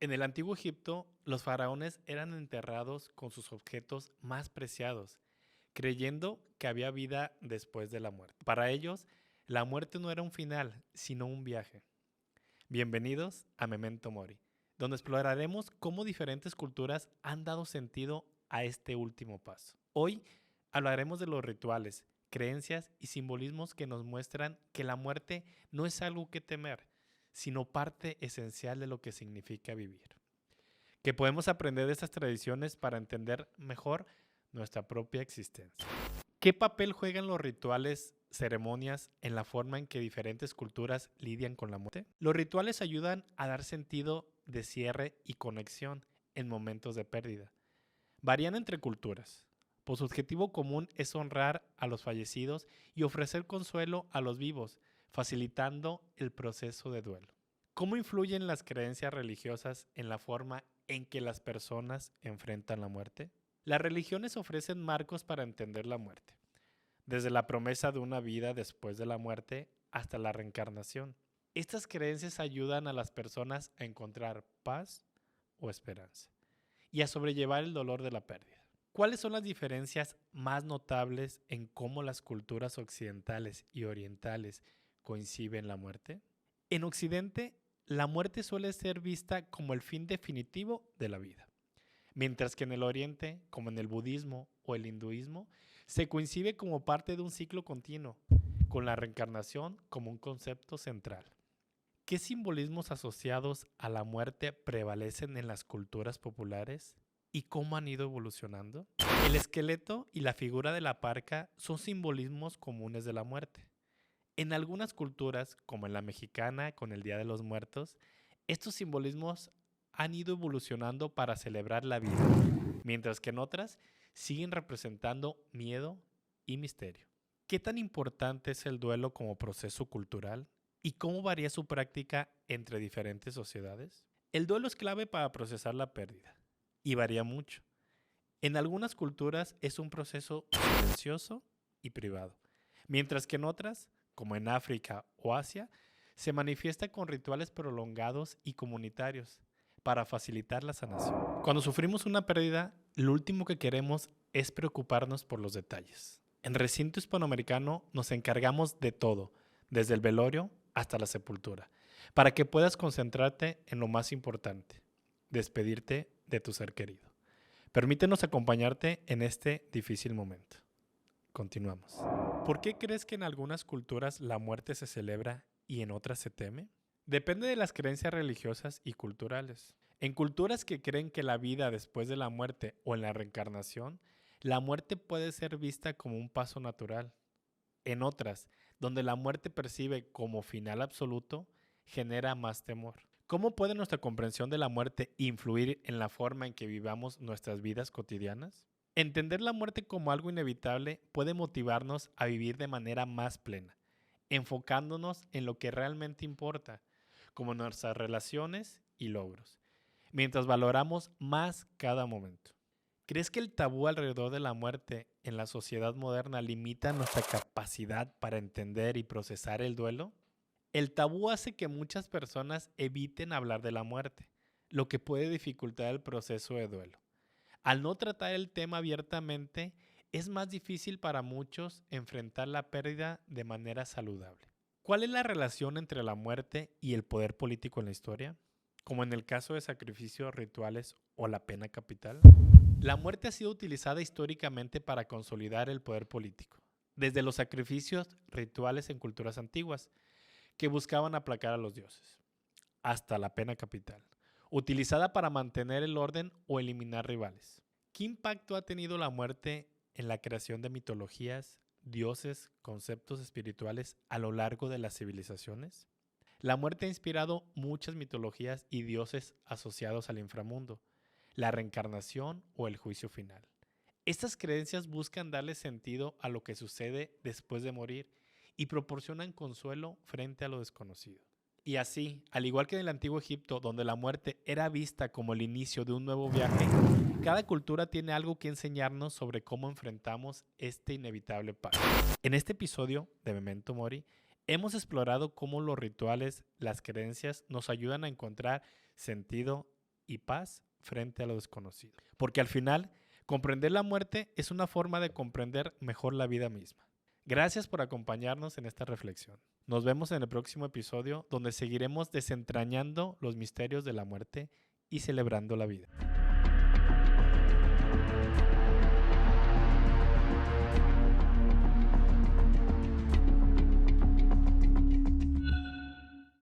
En el antiguo Egipto, los faraones eran enterrados con sus objetos más preciados, creyendo que había vida después de la muerte. Para ellos, la muerte no era un final, sino un viaje. Bienvenidos a Memento Mori, donde exploraremos cómo diferentes culturas han dado sentido a este último paso. Hoy hablaremos de los rituales, creencias y simbolismos que nos muestran que la muerte no es algo que temer, sino parte esencial de lo que significa vivir. Que podemos aprender de estas tradiciones para entender mejor nuestra propia existencia. ¿Qué papel juegan los rituales, ceremonias en la forma en que diferentes culturas lidian con la muerte? Los rituales ayudan a dar sentido de cierre y conexión en momentos de pérdida. Varían entre culturas, pues su objetivo común es honrar a los fallecidos y ofrecer consuelo a los vivos, facilitando el proceso de duelo. ¿Cómo influyen las creencias religiosas en la forma en que las personas enfrentan la muerte? Las religiones ofrecen marcos para entender la muerte, desde la promesa de una vida después de la muerte hasta la reencarnación. Estas creencias ayudan a las personas a encontrar paz o esperanza y a sobrellevar el dolor de la pérdida. ¿Cuáles son las diferencias más notables en cómo las culturas occidentales y orientales coinciden la muerte? En Occidente, la muerte suele ser vista como el fin definitivo de la vida, mientras que en el Oriente, como en el budismo o el hinduismo, se coincide como parte de un ciclo continuo, con la reencarnación como un concepto central. ¿Qué simbolismos asociados a la muerte prevalecen en las culturas populares y cómo han ido evolucionando? El esqueleto y la figura de la parca son simbolismos comunes de la muerte. En algunas culturas, como en la mexicana con el Día de los Muertos, estos simbolismos han ido evolucionando para celebrar la vida, mientras que en otras siguen representando miedo y misterio. ¿Qué tan importante es el duelo como proceso cultural y cómo varía su práctica entre diferentes sociedades? El duelo es clave para procesar la pérdida y varía mucho. En algunas culturas es un proceso silencioso y privado, mientras que en otras, como en África o Asia, se manifiesta con rituales prolongados y comunitarios para facilitar la sanación. Cuando sufrimos una pérdida, lo último que queremos es preocuparnos por los detalles. En recinto hispanoamericano nos encargamos de todo, desde el velorio hasta la sepultura, para que puedas concentrarte en lo más importante, despedirte de tu ser querido. Permítenos acompañarte en este difícil momento. Continuamos. ¿Por qué crees que en algunas culturas la muerte se celebra y en otras se teme? Depende de las creencias religiosas y culturales. En culturas que creen que la vida después de la muerte o en la reencarnación, la muerte puede ser vista como un paso natural. En otras, donde la muerte percibe como final absoluto, genera más temor. ¿Cómo puede nuestra comprensión de la muerte influir en la forma en que vivamos nuestras vidas cotidianas? Entender la muerte como algo inevitable puede motivarnos a vivir de manera más plena, enfocándonos en lo que realmente importa, como nuestras relaciones y logros, mientras valoramos más cada momento. ¿Crees que el tabú alrededor de la muerte en la sociedad moderna limita nuestra capacidad para entender y procesar el duelo? El tabú hace que muchas personas eviten hablar de la muerte, lo que puede dificultar el proceso de duelo. Al no tratar el tema abiertamente, es más difícil para muchos enfrentar la pérdida de manera saludable. ¿Cuál es la relación entre la muerte y el poder político en la historia? Como en el caso de sacrificios rituales o la pena capital. La muerte ha sido utilizada históricamente para consolidar el poder político, desde los sacrificios rituales en culturas antiguas, que buscaban aplacar a los dioses, hasta la pena capital, utilizada para mantener el orden o eliminar rivales. ¿Qué impacto ha tenido la muerte en la creación de mitologías, dioses, conceptos espirituales a lo largo de las civilizaciones? La muerte ha inspirado muchas mitologías y dioses asociados al inframundo, la reencarnación o el juicio final. Estas creencias buscan darle sentido a lo que sucede después de morir y proporcionan consuelo frente a lo desconocido. Y así, al igual que en el antiguo Egipto, donde la muerte era vista como el inicio de un nuevo viaje, cada cultura tiene algo que enseñarnos sobre cómo enfrentamos este inevitable paso. En este episodio de Memento Mori, hemos explorado cómo los rituales, las creencias, nos ayudan a encontrar sentido y paz frente a lo desconocido. Porque al final, comprender la muerte es una forma de comprender mejor la vida misma. Gracias por acompañarnos en esta reflexión. Nos vemos en el próximo episodio donde seguiremos desentrañando los misterios de la muerte y celebrando la vida.